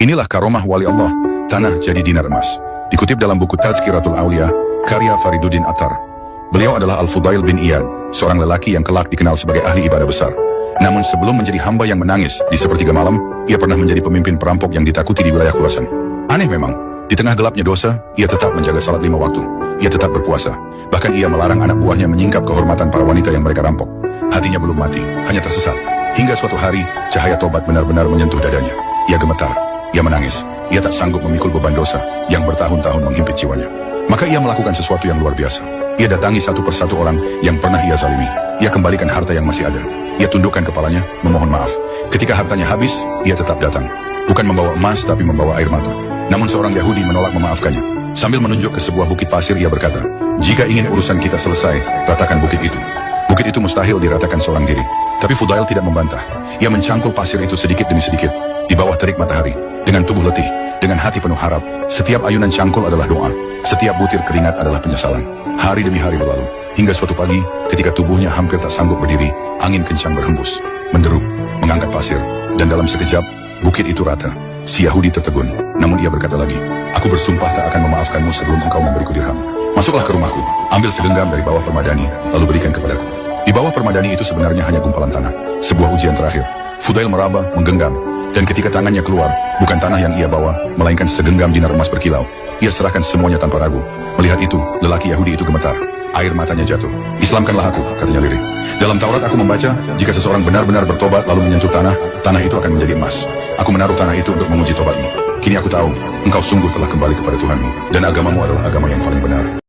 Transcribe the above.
Inilah karomah wali Allah, tanah jadi dinar emas. Dikutip dalam buku Tazkiratul Aulia, karya Fariduddin Attar. Beliau adalah Al-Fudail bin Iyad, seorang lelaki yang kelak dikenal sebagai ahli ibadah besar. Namun sebelum menjadi hamba yang menangis di sepertiga malam, ia pernah menjadi pemimpin perampok yang ditakuti di wilayah Khurasan. Aneh memang, di tengah gelapnya dosa, ia tetap menjaga salat 5 waktu. Ia tetap berpuasa. Bahkan ia melarang anak buahnya menyingkap kehormatan para wanita yang mereka rampok. Hatinya belum mati, hanya tersesat. Hingga suatu hari, cahaya tobat benar-benar menyentuh dadanya. Ia gemetar, ia menangis. Ia tak sanggup memikul beban dosa yang bertahun-tahun menghimpit jiwanya. Maka ia melakukan sesuatu yang luar biasa. Ia datangi satu persatu orang yang pernah ia zalimi. Ia kembalikan harta yang masih ada. Ia tundukkan kepalanya, memohon maaf. Ketika hartanya habis, ia tetap datang. Bukan membawa emas, tapi membawa air mata. Namun seorang Yahudi menolak memaafkannya. Sambil menunjuk ke sebuah bukit pasir, ia berkata, "Jika ingin urusan kita selesai, ratakan bukit itu." Bukit itu mustahil diratakan seorang diri. Tapi Fudail tidak membantah. Ia mencangkul pasir itu sedikit demi sedikit. Di bawah terik matahari, dengan tubuh letih, dengan hati penuh harap, setiap ayunan cangkul adalah doa. Setiap butir keringat adalah penyesalan. Hari demi hari berlalu, hingga suatu pagi, ketika tubuhnya hampir tak sanggup berdiri, angin kencang berhembus, menderu, mengangkat pasir, dan dalam sekejap, bukit itu rata. Si Yahudi tertegun, namun ia berkata lagi, "Aku bersumpah tak akan memaafkanmu sebelum engkau memberiku dirham. Masuklah ke rumahku, ambil segenggam dari bawah permadani, lalu berikan kepadaku." Di bawah permadani itu sebenarnya hanya gumpalan tanah, sebuah ujian terakhir. Fudail meraba, menggenggam, dan ketika tangannya keluar, bukan tanah yang ia bawa, melainkan segenggam dinar emas berkilau. Ia serahkan semuanya tanpa ragu. Melihat itu, lelaki Yahudi itu gemetar. Air matanya jatuh. "Islamkanlah aku," katanya lirih. "Dalam Taurat aku membaca, jika seseorang benar-benar bertobat lalu menyentuh tanah, tanah itu akan menjadi emas. Aku menaruh tanah itu untuk menguji tobatmu. Kini aku tahu, engkau sungguh telah kembali kepada Tuhanmu, dan agamamu adalah agama yang paling benar."